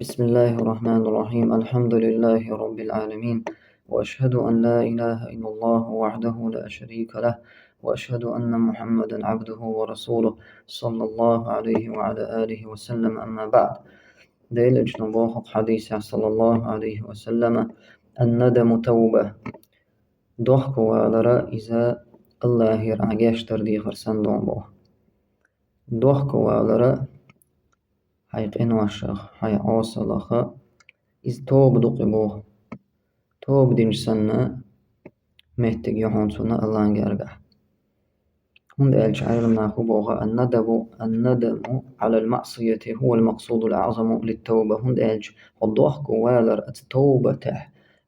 بسم الله الرحمن الرحيم الحمد لله رب العالمين وأشهد أن لا إله إلا الله وحده لا شريك له وأشهد أن محمدا عبده ورسوله صلى الله عليه وعلى آله وسلم أما بعد ديل اجنبوه حديث صلى الله عليه وسلم الندم توبة ضحك ولرا إذا الله رعجاش تردي خرسان دوم ضحك ولرا حيقين وشخ حي عوصلخ إذ توب دقبوه توب دين سنة مهتج يهون سنة الله نجرجع هند الشعر ناخبوها الندم على المعصية هو المقصود الأعظم للتوبة هند حضوح كوالر التوبة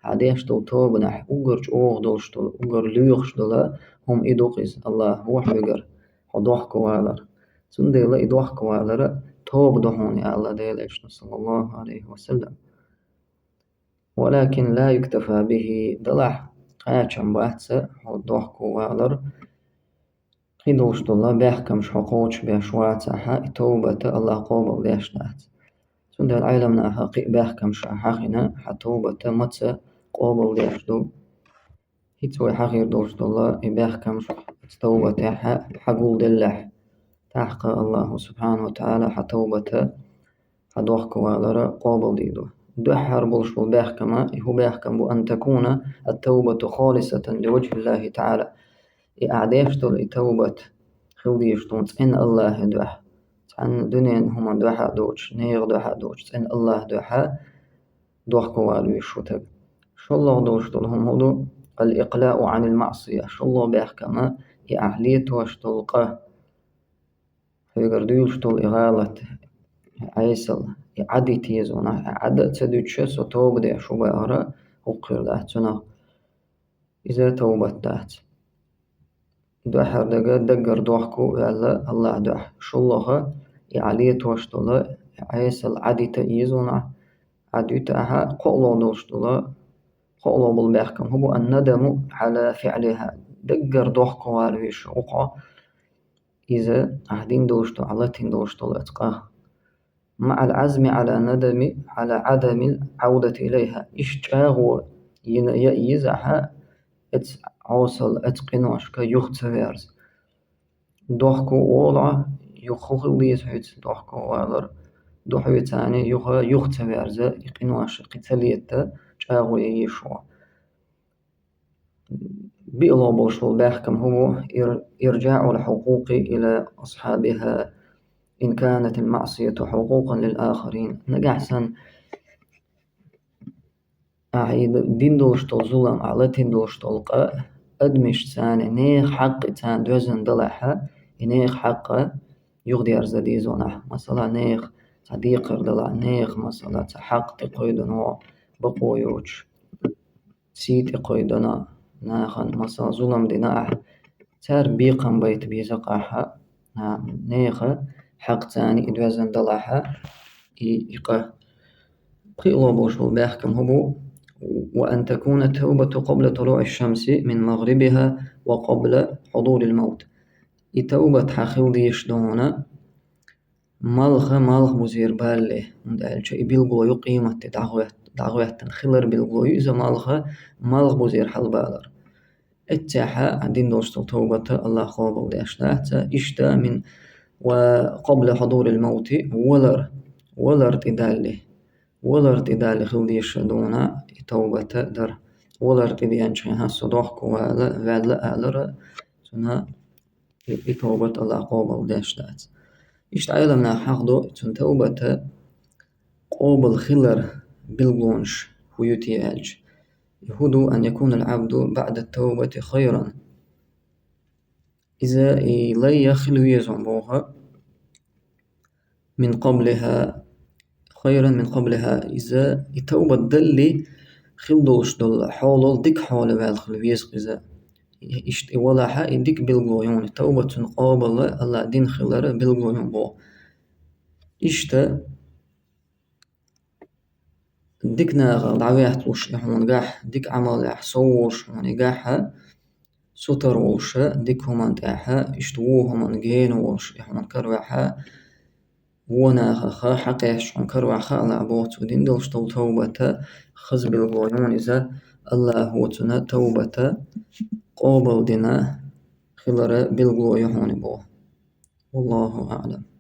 عاديش توبة نح أجرج دوش أجر ليخش دولا هم إدوقز الله هو حجر حضوح كوالر سند الله إدوح كوالر توب دهوني الله ديلش صلى الله عليه وسلم ولكن لا يكتفى به دلح قاچم بحث حضوح كوالر خيدوش دولا بيحكم شحقوش بيشواتها توبة الله قوبل ليشنات سند العالم ناحقي بيحكم شحقنا حتوبة متى قوبل ليشدو هيتوي حقير دوش دولا بيحكم توبة حقول دلح تحقى الله سبحانه وتعالى حتوبة حدوح كوالر قوبل ديدو دحر بلشو بيحكم هو بيحكم بأن تكون التوبة خالصة لوجه الله تعالى أعديشتل توبة خلديشتون إن الله دوح عن دنيا هما دوحا دوش نيغ دوحا دوش إن الله دوحا دوح كوالو يشوتك شو الله دوشتل هم هدو الإقلاع عن المعصية شو الله بيحكم أعليت واشتلقه فيقر ديوشتل إغالة عيسل عدي تيزونا عدد تدوتش سو توب دي شو بأهرا وقير دهتنا إذا توبت دهت دحر دقر دوحكو يلا الله دوح شو الله يعليت واشتلا عيسل عدي تيزونا عدي تاها قولو دوشتلا قولو بالبيحكم هو الندم على فعلها دقر دوحكو والويش وقع إذا عهدين دوشتو على تين دوشتو اتقاه مع العزم على ندم على عدم العودة إليها إشتاغو يزعها عوصل اتقنوش كيختويرز دوحكو وضع يخوخ ليس حيت دوحكو والر دوحو تاني يختويرز يقنوش قتليتا جاغو يشوا بيلو بوشل بيحكم هو إرجاع الحقوق إلى أصحابها إن كانت المعصية حقوقا للآخرين نجحسن أعيد دين دوشتل ظلم على تين دوشتل أدمش تاني نيخ حق تان دوزن دلحة نيخ حق يغدي أرزدي زونه مثلا نيخ صديق دلع نيخ مثلا حق تقيدنا بقويوش سيت قيدنا ناخن مثلا ظلم دنا تار بيقم بيت بيزقاها نيخ حق تاني دوزن دلحة يقه قيلوا بوشو بيحكم هبو وأن تكون التوبة قبل طلوع الشمس من مغربها وقبل حضور الموت التوبة حخيل ديشدونا مالخ بوزير بالله مدعل شيء بيلقوا يقيمة دعوة تنخلر بيلقوا إذا مالخ بوزير حل بالر اتحا عدين دوشتو توبة الله قابل ديشتاتا إشتا من وقبل حضور الموت ولر تداله ولر تدال خلديش دونا توبة در ولر تديان شيها صدوحك ولا ألر سنة توبة الله قابل داشتات إشت عيلمنا حقدو تن توبة قابل خلر بالغونش هيوتي ألج يهدو أن يكون العبد بعد التوبة خيرا إذا لا يخلو يزنبوها من قبلها خيرا من قبلها إذا التوبة دلي خلدوش دل حول ديك حول بالخلويس إذا إشت ولا حق ديك بالغيون التوبة قابل الله دين خلر بالغيون بو إشت ديك ناغ دعويات وش يحون قاح ديك عمل يحصوش يعني قاحة ستر وش ديك همان تاحة إشتوه همان جين وش يحون كروحة وناخخ حقيش عنكر وعخاء بوت ودين دلشتل توبة خز بالغويون إذا الله هو تنا توبة قوبل دنا خلر بالغويون بو والله أعلم.